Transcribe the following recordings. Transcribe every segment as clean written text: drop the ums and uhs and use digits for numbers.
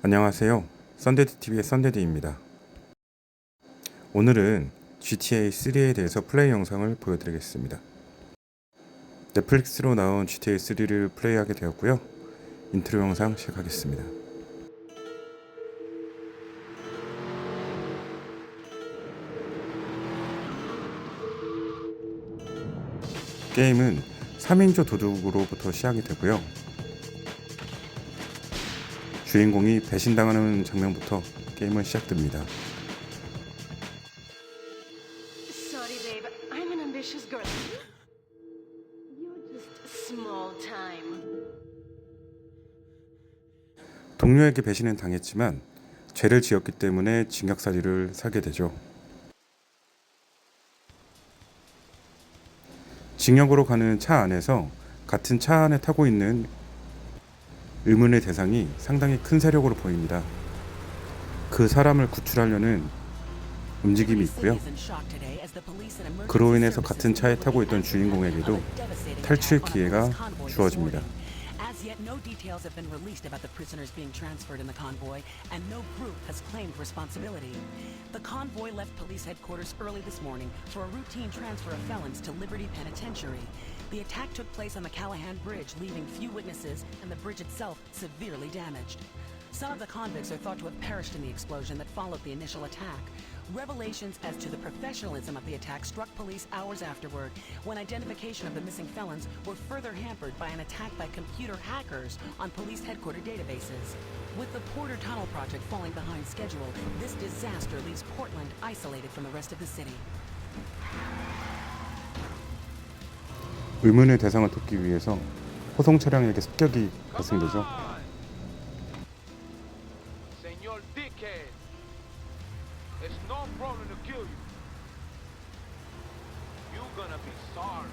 안녕하세요. 썬데드TV의 썬데드입니다. 오늘은 GTA 3에 대해서 플레이 영상을 보여드리겠습니다. 넷플릭스로 나온 GTA 3를 플레이하게 되었고요. 인트로 영상 시작하겠습니다. 게임은 3인조 도둑으로부터 시작이 되고요. 주인공이 배신당하는 장면부터 게임은 시작됩니다. Sorry, babe. I'm an ambitious girl. You're just small time. 동료에게 배신은 당했지만 죄를 지었기 때문에 징역살이를 살게 되죠. 징역으로 가는 차 안에서 같은 차 안에 타고 있는 의문의 대상이 상당히 큰 세력으로 보입니다. 그 사람을 구출하려는 움직임이 있고요. 그로 인해서 같은 차에 타고 있던 주인공에게도 탈출 기회가 주어집니다. As yet, no details have been released about the prisoners being transferred in the convoy, and no group has claimed responsibility. The convoy left police headquarters early this morning for a routine transfer of felons to Liberty Penitentiary. The attack took place on the Callahan Bridge, leaving few witnesses and the bridge itself severely damaged. Some of the convicts are thought to have perished in the explosion that followed the initial attack. Revelations as to the professionalism of the attack struck police hours afterward, when identification of the missing felons were further hampered by an attack by computer hackers on police headquarters databases. With the Porter Tunnel project falling behind schedule, this disaster leaves Portland isolated from the rest of the city. 의문의 대상을 돕기 위해서 호송 차량에게 습격이 발생되죠. Señor Dickhead, it's no problem to kill you. You're gonna be sorry.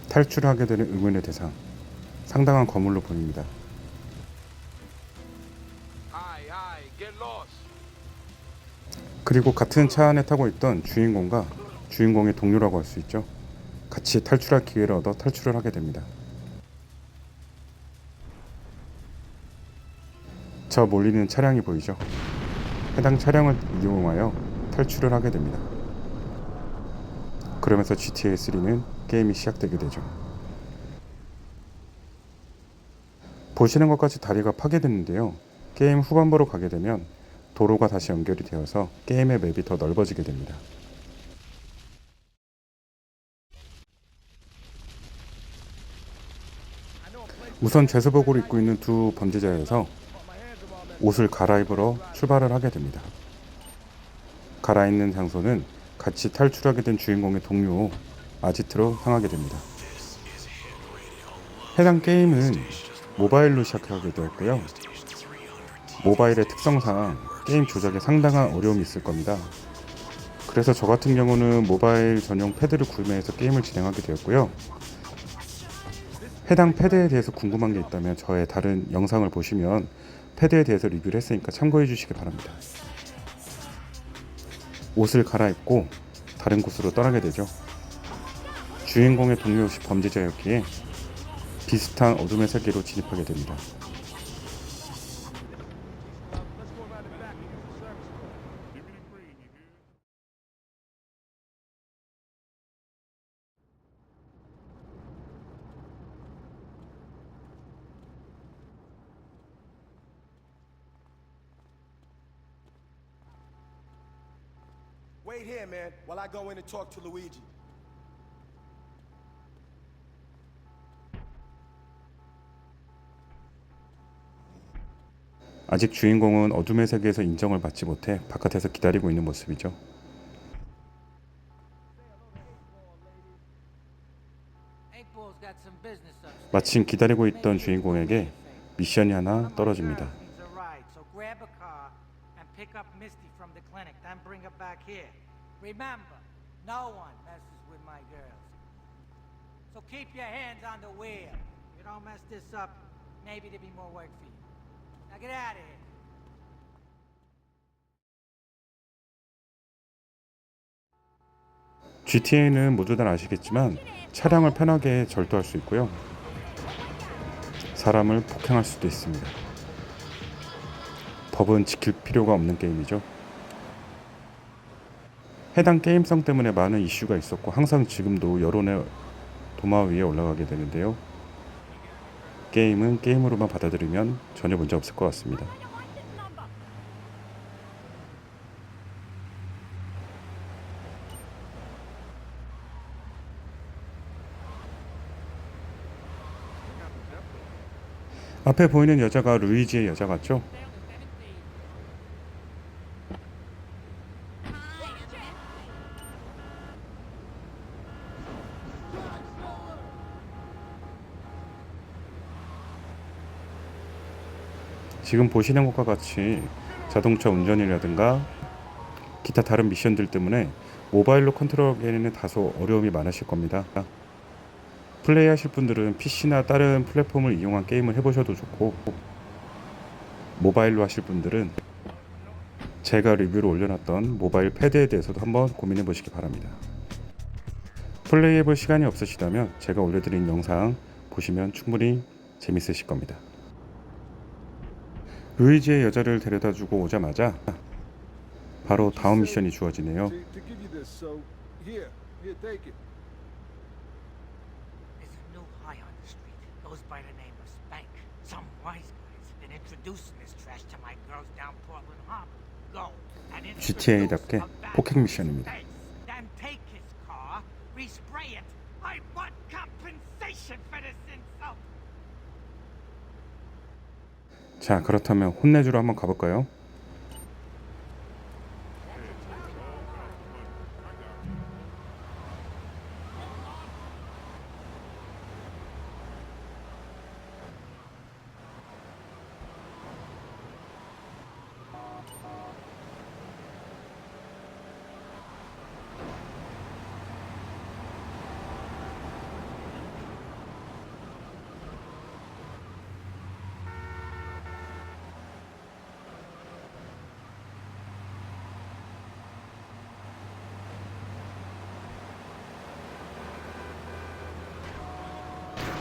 탈출하게 되는 의문의 대상, 상당한 거물로 보입니다. Aye, get lost. 그리고 같은 차 안에 타고 있던 주인공과 주인공의 동료라고 할 수 있죠. 같이 탈출할 기회를 얻어 탈출을 하게 됩니다. 저 몰리는 차량이 보이죠? 해당 차량을 이용하여 탈출을 하게 됩니다. 그러면서 GTA 3는 게임이 시작되게 되죠. 보시는 것 같이 다리가 파괴됐는데요. 게임 후반부로 가게 되면 도로가 다시 연결이 되어서 게임의 맵이 더 넓어지게 됩니다. 우선 죄수복을 입고 있는 두 범죄자에서 옷을 갈아입으러 출발을 하게 됩니다. 갈아입는 장소는 같이 탈출하게 된 주인공의 동료 아지트로 향하게 됩니다. 해당 게임은 모바일로 시작하게 되었고요. 모바일의 특성상 게임 조작에 상당한 어려움이 있을 겁니다. 그래서 저 같은 경우는 모바일 전용 패드를 구매해서 게임을 진행하게 되었고요. 해당 패드에 대해서 궁금한 게 있다면 저의 다른 영상을 보시면 패드에 대해서 리뷰를 했으니까 참고해 주시기 바랍니다. 옷을 갈아입고 다른 곳으로 떠나게 되죠. 주인공의 동료 역시 범죄자였기에 비슷한 어둠의 세계로 진입하게 됩니다. Wait here, man, while I go in and talk to Luigi. 아직 주인공은 어둠의 세계에서 인정을 받지 못해 바깥에서 기다리고 있는 모습이죠. 마침 기다리고 있던 주인공에게 미션이 하나 떨어집니다. Remember, no one messes with my girls. So keep your hands on the wheel. If you don't mess this up, maybe there'll be more work for you. Now get out of here. GTA는 모두 다 아시겠지만 차량을 편하게 절도할 수 있고요. 사람을 폭행할 수도 있습니다. 법은 지킬 필요가 없는 게임이죠. 해당 게임성 때문에 많은 이슈가 있었고 항상 지금도 여론의 도마 위에 올라가게 되는데요. 게임은 게임으로만 받아들이면 전혀 문제 없을 것 같습니다. 앞에 보이는 여자가 루이지의 여자 같죠? 지금 보시는 것과 같이 자동차 운전이라든가 기타 다른 미션들 때문에 모바일로 컨트롤하기에는 다소 어려움이 많으실 겁니다. 플레이하실 분들은 PC나 다른 플랫폼을 이용한 게임을 해보셔도 좋고, 모바일로 하실 분들은 제가 리뷰로 올려놨던 모바일 패드에 대해서도 한번 고민해 보시기 바랍니다. 플레이해볼 시간이 없으시다면 제가 올려드린 영상 보시면 충분히 재밌으실 겁니다. 루이지의 여자를 데려다주고 오자마자 바로 다음 미션이 주어지네요. There's a new high on the street. Goes by the name of Spank. Some wise guys have been introducing this trash to my girls down Portland Harbor. Go and introduce GTA답게 a bad 폭행 미션입니다. face. Then take his car, respray it. I want compensation for this insult. 자, 그렇다면 혼내주러 한번 가볼까요?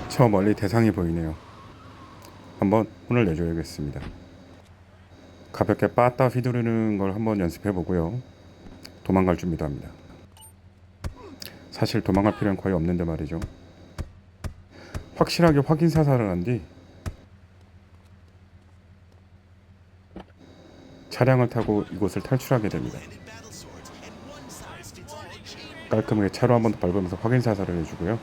저 멀리 대상이 보이네요. 한번 혼을 내줘야겠습니다. 가볍게 빠따 휘두르는 걸 한번 연습해 보고요. 도망갈 준비도 합니다. 사실 도망갈 필요는 거의 없는데 말이죠. 확실하게 확인 사살을 한 뒤 차량을 타고 이곳을 탈출하게 됩니다. 깔끔하게 차로 한번 더 밟으면서 확인 사살을 해주고요.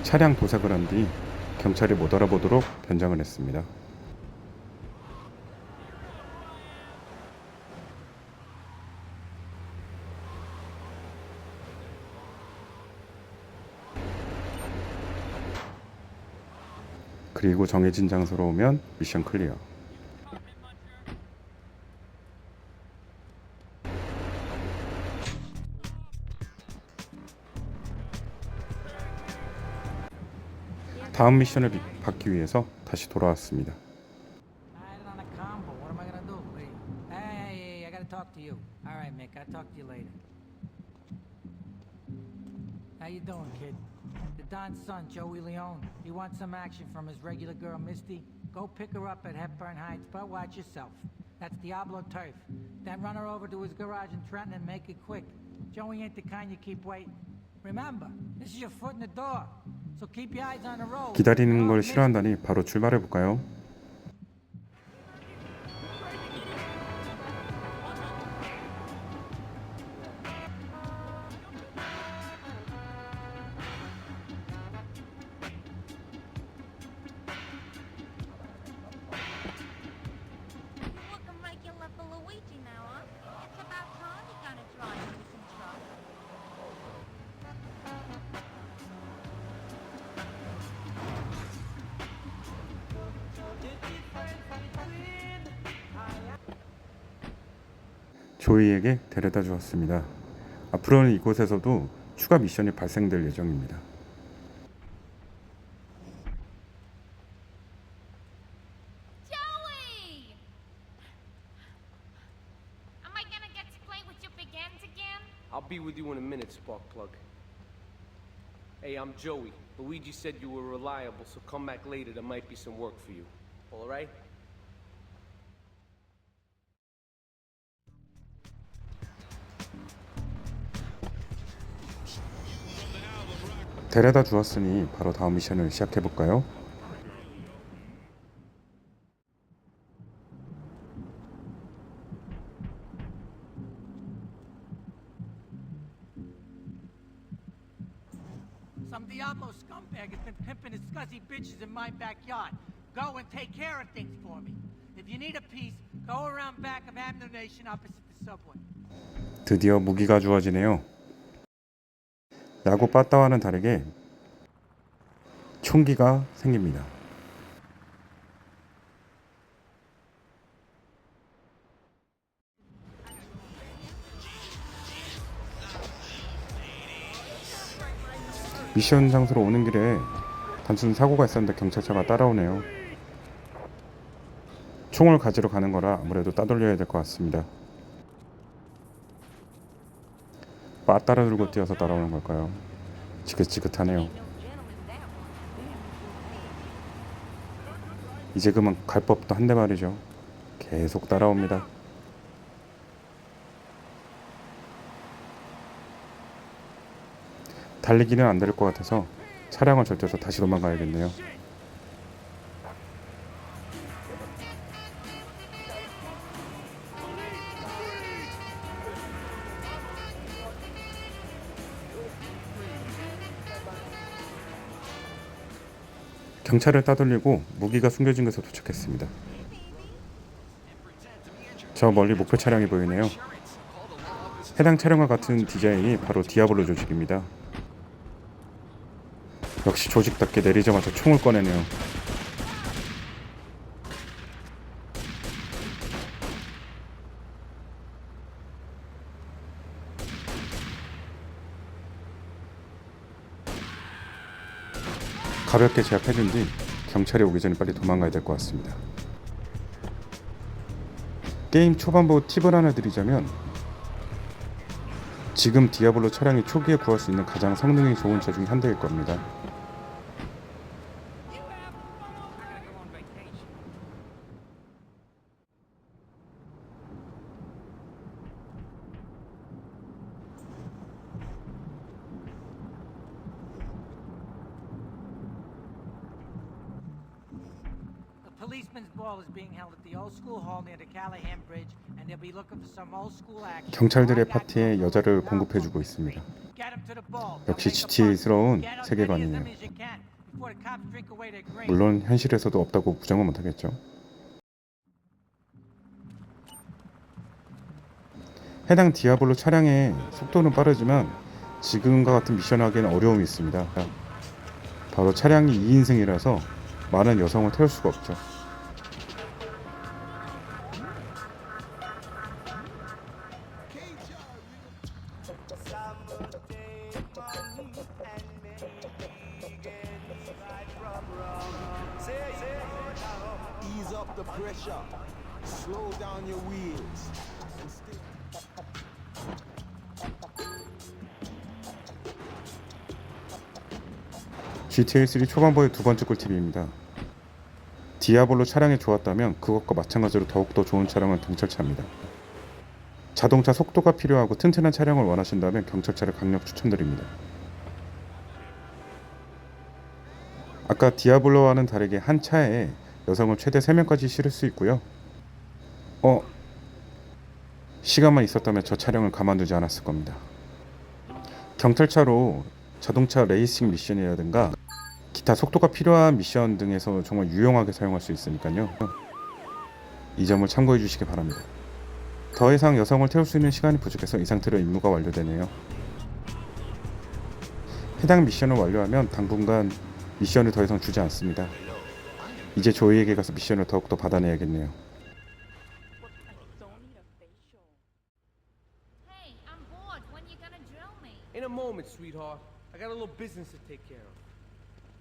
차량 도색을 한 뒤 경찰이 못 알아보도록 변장을 했습니다. 그리고 정해진 장소로 오면 미션 클리어. 다음 미션을 받기 위해서 다시 돌아왔습니다. Hiding on a combo. What am I gonna do? Hey, I gotta talk to you. All right, Mick. I'll talk to you later. How you doing, kid? The Don's son, Joey Leone. He wants some action from his regular girl, Misty. Go pick her up at Hepburn Heights, but watch yourself. That's Diablo turf. Then run her over to his garage in Trenton and make it quick. Joey ain't the kind you keep waiting. Remember, this is your foot in the door. So keep your eyes on the road. 기다리는 걸 싫어한다니 바로 출발해 볼까요? Looking regular for Luigi now, huh? It's about time you got a drive with some truck. 조이에게 데려다 주었습니다. 앞으로는 이곳에서도 추가 미션이 발생될 예정입니다. Joey! be with you in a minute, Sparkplug. Hey, I'm Joey. Luigi said you were reliable, so come back later. There might be some work for you. All right? 데려다 주었으니 바로 다음 미션을 시작해볼까요? Some Diablo scumbag has been pimping his scuzzy bitches in my backyard. Go and take care of things for me. If you need a piece, go around back of Ammunition opposite the subway. 드디어 무기가 주어지네요. 야구 빠따와는 다르게 총기가 생깁니다. 미션 장소로 오는 길에 단순 사고가 있었는데 경찰차가 따라오네요. 총을 가지러 가는 거라 아무래도 따돌려야 될 것 같습니다. 빠따를 들고 뛰어서 따라오는 걸까요? 지긋지긋하네요. 이제 그만 갈 법도 한데 말이죠. 계속 따라옵니다. 달리기는 안 될 것 같아서 차량을 절대서 다시 도망가야겠네요. 경찰을 따돌리고 무기가 숨겨진 곳에 도착했습니다. 저 멀리 목표 차량이 보이네요. 해당 차량과 같은 디자인이 바로 디아블로 조직입니다. 역시 조직답게 내리자마자 총을 꺼내네요. 가볍게 제압해준 뒤 경찰이 오기 전에 빨리 도망가야 될 것 같습니다. 게임 초반부 팁을 하나 드리자면 지금 디아블로 차량이 초기에 구할 수 있는 가장 성능이 좋은 차 중에 한 대일 겁니다. The policeman's ball is being held at the old school hall near the Callahan Bridge, and they'll be looking for some old school action. 경찰들의 파티에 여자를 공급해주고 있습니다. Get 'em to the ball. 역시 They'll make a fuss. GTA스러운 Get as 세계관이네요. many of them as you can before the cops drink away their grain. 물론 현실에서도 없다고 부정은 못하겠죠. 해당 디아블로 차량의 속도는 빠르지만 지금과 같은 미션을 하기에는 어려움이 있습니다. 바로 차량이 2인승이라서 많은 여성을 태울 수가 없죠. Ease up the pressure. Slow down your wheels. And stay. GTA3 초반부의 두 번째 꿀팁입니다. 디아블로 차량이 좋았다면 그것과 마찬가지로 더욱더 좋은 차량은 경찰차입니다. 자동차 속도가 필요하고 튼튼한 차량을 원하신다면 경찰차를 강력 추천드립니다. 아까 디아블로와는 다르게 한 차에 여성을 최대 3명까지 실을 수 있고요. 시간만 있었다면 저 차량을 가만두지 않았을 겁니다. 경찰차로 자동차 레이싱 미션이라든가 기타 속도가 필요한 미션 등에서 정말 유용하게 사용할 수 있으니까요. 이 점을 참고해 주시기 바랍니다. 더 이상 여성을 태울 수 있는 시간이 부족해서 이 상태로 임무가 완료되네요. 해당 미션을 완료하면 당분간 미션을 더 이상 주지 않습니다. 이제 조이에게 가서 미션을 더욱더 받아내야겠네요. Hey, I'm bored. When you gonna drill me? In a moment, sweetheart. I got a little business to take care of.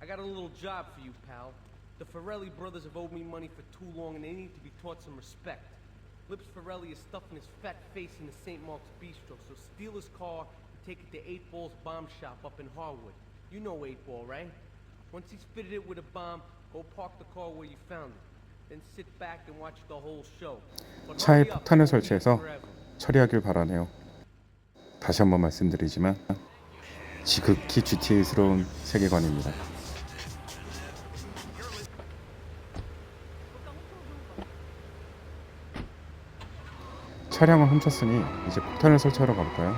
I got a little job for you, pal. The Ferrelli brothers have owed me money for too long and they need to be taught some respect. Lips Ferrelli is stuffing his fat face in the St. Mark's Bistro, so steal his car take it to 8Ball's bomb shop up in Harwood. You know 8Ball, right? Once he's fitted it with a bomb, go park the car where you found it. Then sit back and watch the whole show. But 차에 hurry up, 폭탄을 it won't be 설치해서 forever. 처리하길 바라네요. 다시 한번 말씀드리지만 지극히 GTA스러운 세계관입니다. 차량을 훔쳤으니 이제 폭탄을 설치하러 가볼까요?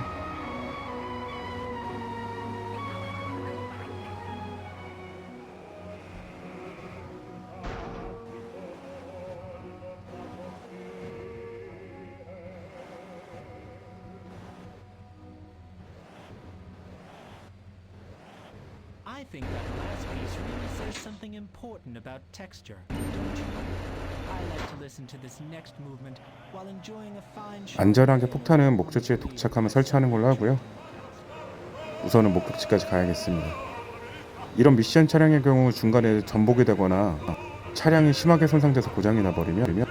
I think that last piece really says something important about texture, don't you? I like to listen to this next movement while enjoying a fine show. 안전하게 폭탄은 목적지에 도착하면 설치하는 걸로 하고요. 우선은 목적지까지 가야겠습니다. 이런 미션 차량의 경우 중간에 전복이 되거나 차량이 심하게 손상돼서 고장이 나버리면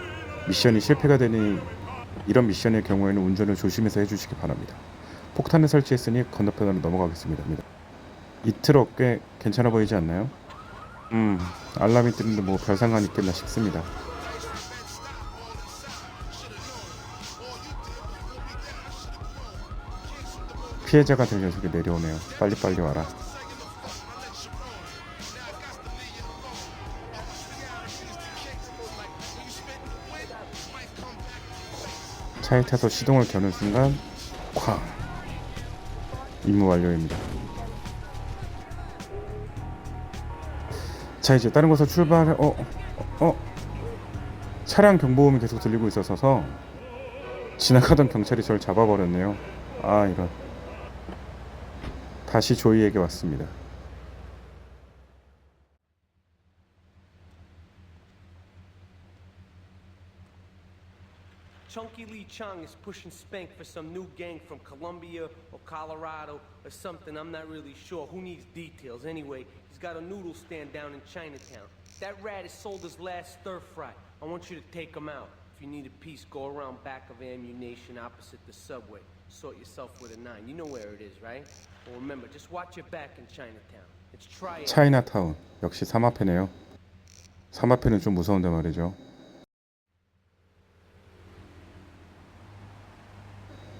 미션이 실패가 되니 이런 미션의 경우에는 운전을 조심해서 해주시기 바랍니다. 폭탄을 설치했으니 건너편으로 넘어가겠습니다. 이 트럭 꽤 괜찮아 보이지 않나요? 알람이 뜨는데 뭐 별 상관이 있겠나 싶습니다. 피해자가 될 녀석이 내려오네요. 빨리빨리 와라. 차에 타서 시동을 겨눈 순간 쾅! 임무 완료입니다. 자, 이제 다른 곳으로 출발. 차량 경보음이 계속 들리고 있어서 지나가던 경찰이 저를 잡아버렸네요. 아, 이런. 다시 조이에게 왔습니다. Chunky Lee Chong is pushing Spank for some new gang from Colombia or Colorado or something. I'm not really sure. Who needs details? Anyway, he's got a noodle stand down in Chinatown. That rat has sold his last stir fry. I want you to take him out. If you need a piece, go around back of Ammunition opposite the subway. Sort yourself with a 9. You know where it is, right? Well, remember, just watch your back in Chinatown. It's Triad. 차이나타운. 역시 사마페네요. 사마페는 좀 무서운데 말이죠.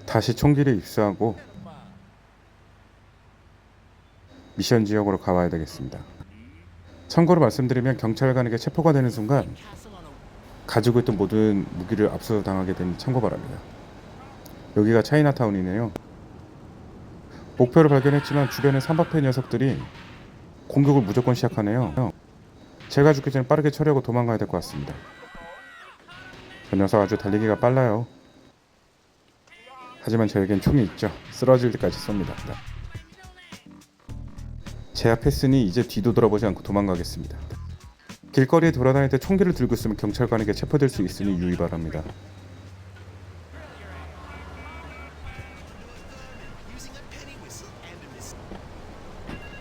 다시 총기를 입수하고 미션 지역으로 가봐야 되겠습니다. 참고로 말씀드리면 경찰관에게 체포가 되는 순간 가지고 있던 모든 무기를 압수당하게 되니 참고 바랍니다. 여기가 차이나타운이네요. 목표를 발견했지만 주변에 삼바페 녀석들이 공격을 무조건 시작하네요. 제가 죽기 전에 빠르게 처리하고 도망가야 될 것 같습니다. 저 녀석 아주 달리기가 빨라요. 하지만 저에겐 총이 있죠. 쓰러질 때까지 쏩니다. 제압했으니 이제 뒤도 돌아보지 않고 도망가겠습니다. 길거리에 돌아다닐 때 총기를 들고 있으면 경찰관에게 체포될 수 있으니 유의 바랍니다.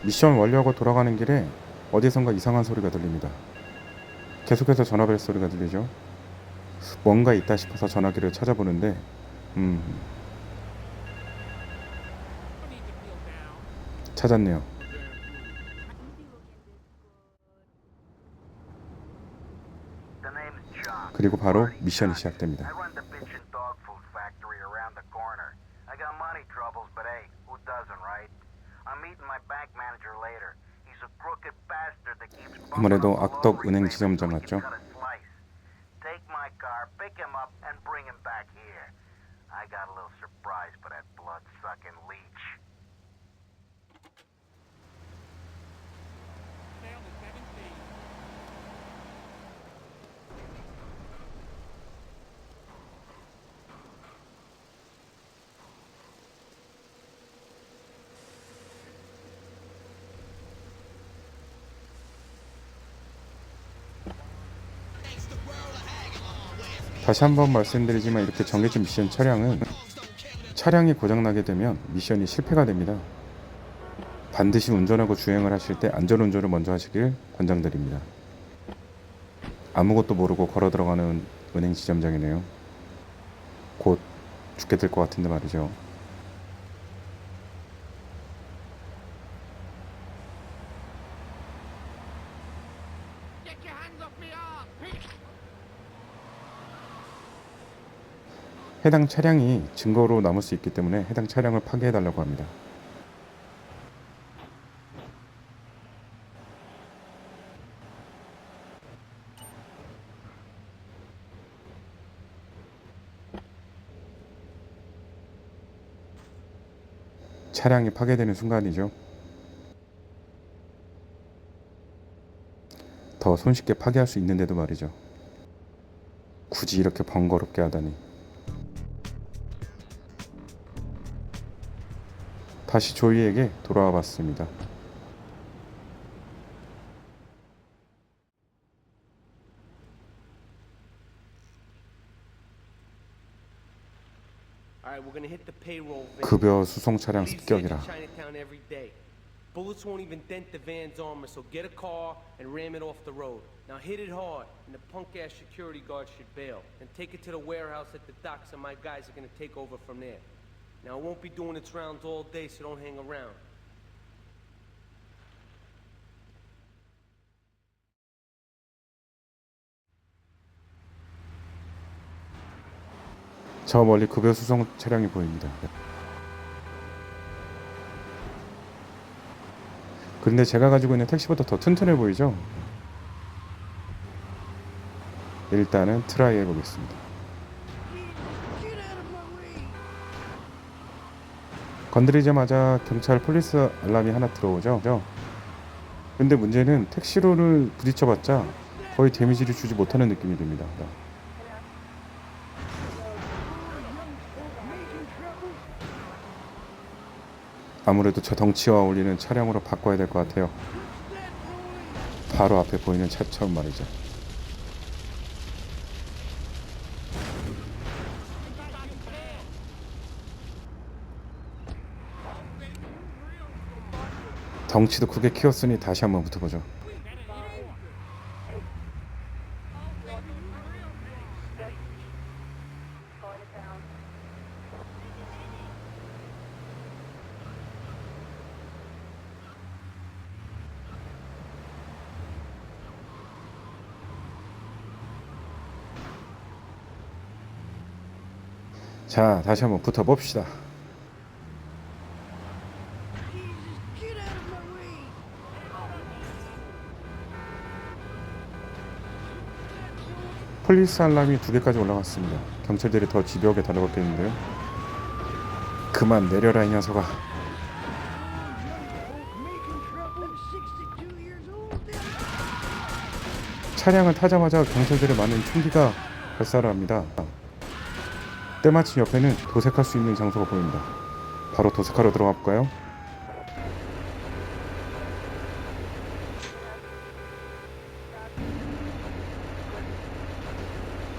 미션 완료하고 돌아가는 길에 어디선가 이상한 소리가 들립니다. 계속해서 전화벨 소리가 들리죠. 뭔가 있다 싶어서 전화기를 찾아보는데 찾았네요. 그리고 바로 미션이 시작됩니다. 아무래도 악덕 은행 지점장 같죠? 다시 한번 말씀드리지만 이렇게 정해진 미션 차량은 차량이 고장나게 되면 미션이 실패가 됩니다. 반드시 운전하고 주행을 하실 때 안전운전을 먼저 하시길 권장드립니다. 아무것도 모르고 걸어 들어가는 은행 지점장이네요. 곧 죽게 될 것 같은데 말이죠. 해당 차량이 증거로 남을 수 있기 때문에 해당 차량을 파괴해달라고 합니다. 차량이 파괴되는 순간이죠. 더 손쉽게 파괴할 수 있는데도 말이죠. 굳이 이렇게 번거롭게 하다니. 다시 조이에게 돌아와 봤습니다. Alright, we're gonna hit the payroll van. 급여 수송 차량 Police head to 습격이라. Chinatown every day. Bullets won't even dent the van's armor, so get a car and ram it off the road. Now hit it hard, and the punk-ass security guard should bail. And take it to the warehouse at the docks, and my guys are gonna take over from there. Now it won't be doing its rounds all day, so don't hang around. 저 멀리 급여 수송 차량이 보입니다. 그런데 제가 가지고 있는 택시보다 더 튼튼해 보이죠? 일단은 트라이 해보겠습니다. 건드리자마자 경찰 폴리스 알람이 하나 들어오죠. 근데 문제는 택시로를 부딪혀봤자 거의 데미지를 주지 못하는 느낌이 듭니다. 아무래도 저 덩치와 어울리는 차량으로 바꿔야 될 것 같아요. 바로 앞에 보이는 차처럼 말이죠. 덩치도 크게 키웠으니 다시 한번 붙어보죠. 자, 다시 한번 붙어봅시다. 폴리스 알람이 2개까지 올라갔습니다. 경찰들이 더 집요하게 달려갔겠는데요. 그만 내려라 이 녀석아. 차량을 타자마자 경찰들의 많은 총기가 발사를 합니다. 때마침 옆에는 도색할 수 있는 장소가 보입니다. 바로 도색하러 들어가 볼까요?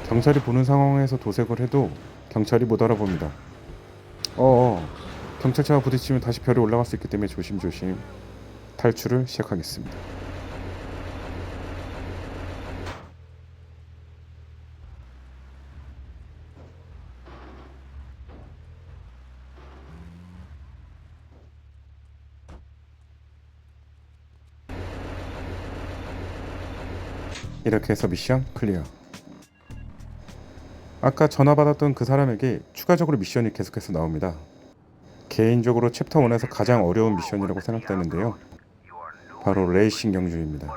경찰이 보는 상황에서 도색을 해도 경찰이 못 알아봅니다. 경찰차와 부딪히면 다시 별이 올라갈 수 있기 때문에 조심조심 탈출을 시작하겠습니다. 이렇게 해서 미션 클리어. 아까 전화 받았던 그 사람에게 추가적으로 미션이 계속해서 나옵니다. 개인적으로 챕터 1에서 가장 어려운 미션이라고 생각되는데요. 바로 레이싱 경주입니다.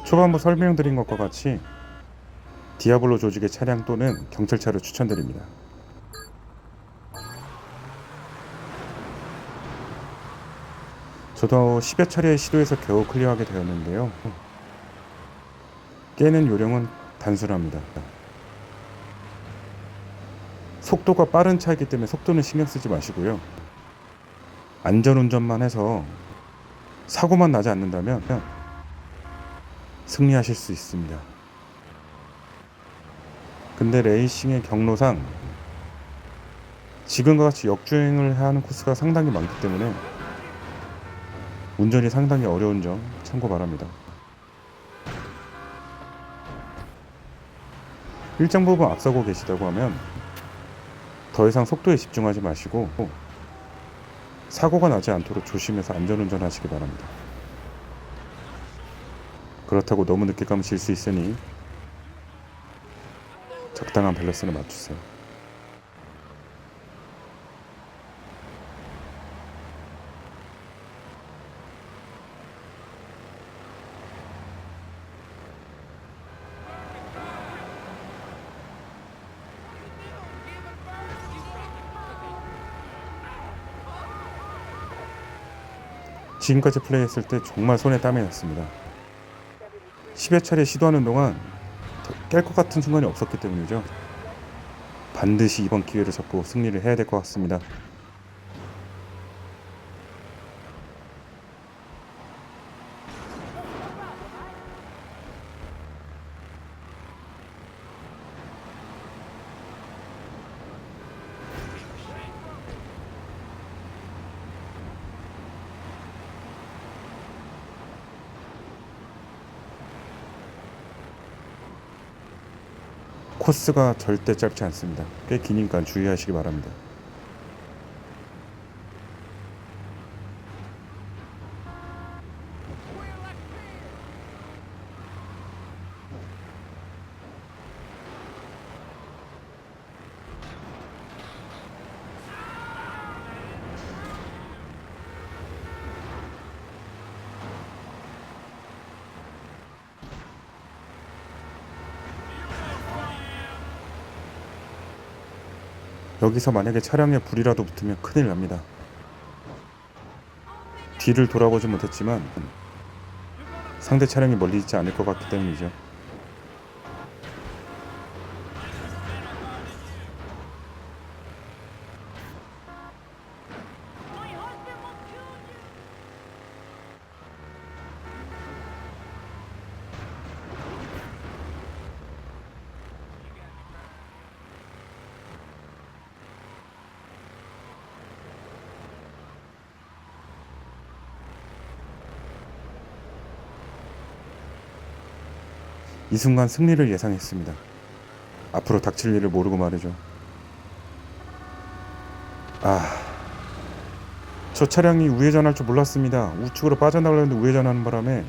초반부 설명드린 것과 같이 디아블로 조직의 차량 또는 경찰차를 추천드립니다. 저도 10여 차례의 시도에서 겨우 클리어하게 되었는데요. 깨는 요령은 단순합니다. 속도가 빠른 차이기 때문에 속도는 신경 쓰지 마시고요. 안전운전만 해서 사고만 나지 않는다면 승리하실 수 있습니다. 근데 레이싱의 경로상 지금과 같이 역주행을 해야 하는 코스가 상당히 많기 때문에 운전이 상당히 어려운 점 참고 바랍니다. 일정 부분 앞서고 계시다고 하면 더 이상 속도에 집중하지 마시고 사고가 나지 않도록 조심해서 안전운전 하시기 바랍니다. 그렇다고 너무 늦게 가면 질 수 있으니 적당한 밸런스를 맞추세요. 지금까지 플레이했을 때 정말 손에 땀이 났습니다. 10여 차례 시도하는 동안 깰 것 같은 순간이 없었기 때문이죠. 반드시 이번 기회를 잡고 승리를 해야 될 것 같습니다. 코스가 절대 짧지 않습니다. 꽤 기니까 주의하시기 바랍니다. 여기서 만약에 차량에 불이라도 붙으면 큰일 납니다. 뒤를 돌아보지 못했지만 상대 차량이 멀리 있지 않을 것 같기 때문이죠. 이 순간 승리를 예상했습니다. 앞으로 닥칠 일을 모르고 말이죠. 저 차량이 우회전할 줄 몰랐습니다. 우측으로 빠져나가려는데 우회전하는 바람에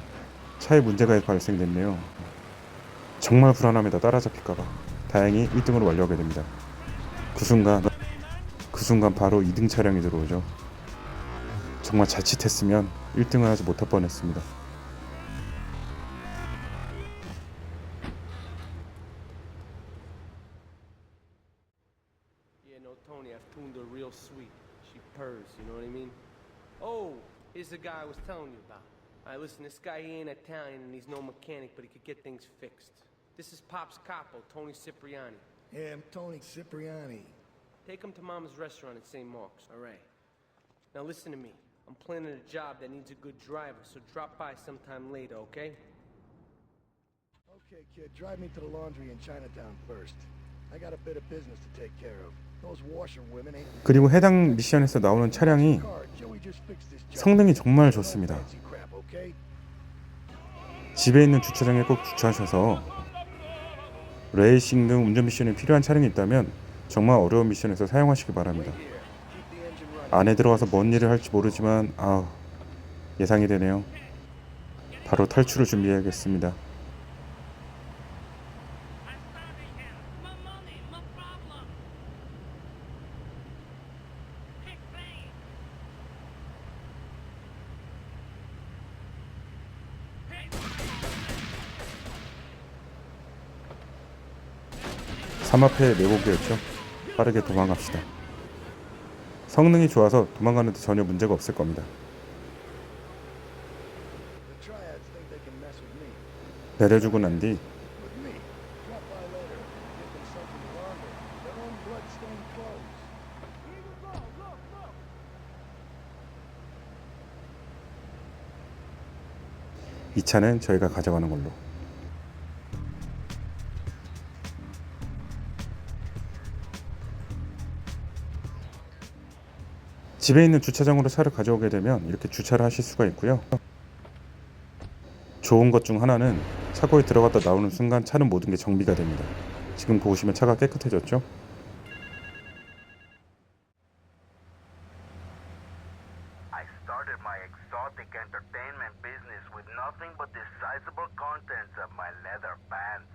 차에 문제가 발생됐네요. 정말 불안합니다. 따라잡힐까봐. 다행히 1등으로 완료하게 됩니다. 그 순간 바로 2등 차량이 들어오죠. 정말 자칫했으면 1등을 하지 못할 뻔했습니다. Tony, I've tuned her real sweet. She purrs, you know what I mean? Oh, here's the guy I was telling you about. Alright, listen, this guy, he ain't Italian and he's no mechanic, but he could get things fixed. This is Pop's capo, Tony Cipriani. Yeah, I'm Tony Cipriani. Take him to Mama's restaurant at St. Mark's, alright? Now listen to me. I'm planning a job that needs a good driver, so drop by sometime later, okay? Okay, kid, drive me to the laundry in Chinatown first. I got a bit of business to take care of. Those washerwomen ain't... 그리고 해당 미션에서 나오는 차량이 성능이 정말 좋습니다. 집에 있는 주차장에 꼭 주차하셔서 레이싱 등 운전 미션이 필요한 차량이 있다면 정말 어려운 미션에서 사용하시기 바랍니다. 안에 들어가서 뭔 일을 할지 모르지만 예상이 되네요. 바로 탈출을 준비해야겠습니다. 삼합회 매복이었죠. 빠르게 도망갑시다. 성능이 좋아서 도망가는데 전혀 문제가 없을 겁니다. 내려주고 난 뒤 이 차는 저희가 가져가는 걸로. 집에 있는 주차장으로 차를 가져오게 되면 이렇게 주차를 하실 수가 있고요. 좋은 것 중 하나는 차고에 들어갔다 나오는 순간 차는 모든 게 정비가 됩니다. 지금 보시면 차가 깨끗해졌죠? I started my exotic entertainment business with nothing but the sizable contents of my leather pants.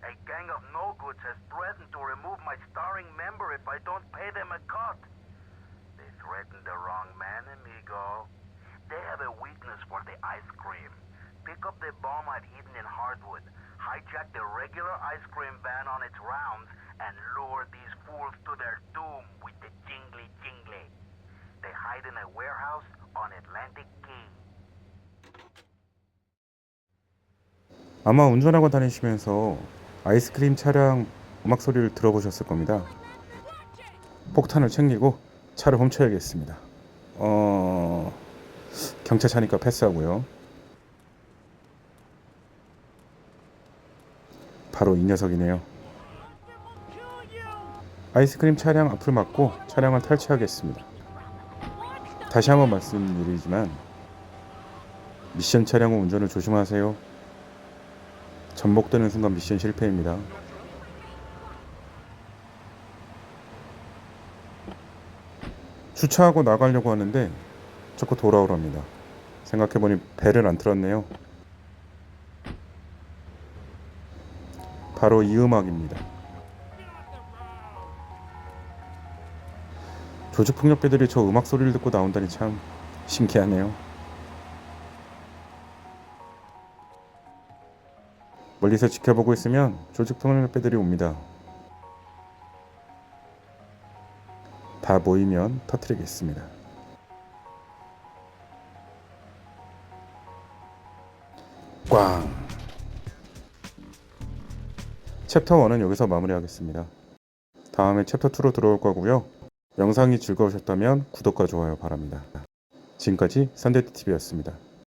A gang of no-goods has threatened to remove my starring member if I don't pay them a cut. They threatened the wrong man, amigo. They have a weakness for the ice cream. Pick up the bomb I've hidden in Hardwood, hijack the regular ice cream van on its rounds, and lure these fools to their doom with the jingly-jingly. They hide in a warehouse on Atlantic Key. 아마 운전하고 다니시면서 아이스크림 차량 음악 소리를 들어보셨을 겁니다. 폭탄을 챙기고 차를 훔쳐야겠습니다. 경찰차니까 패스하고요. 바로 이 녀석이네요. 아이스크림 차량 앞을 막고 차량을 탈취하겠습니다. 다시 한번 말씀드리지만 미션 차량 후 운전을 조심하세요. 전복되는 순간 미션 실패입니다. 주차하고 나가려고 하는데 자꾸 돌아오랍니다. 생각해보니 벨을 안 틀었네요. 바로 이 음악입니다. 조직폭력배들이 저 음악 소리를 듣고 나온다니 참 신기하네요. 멀리서 지켜보고 있으면 조직폭력배들이 옵니다. 다 모이면 터뜨리겠습니다. 꽝! 챕터 1은 여기서 마무리하겠습니다. 다음에 챕터 2로 들어올 거고요. 영상이 즐거우셨다면 구독과 좋아요 바랍니다. 지금까지 선데이TV였습니다.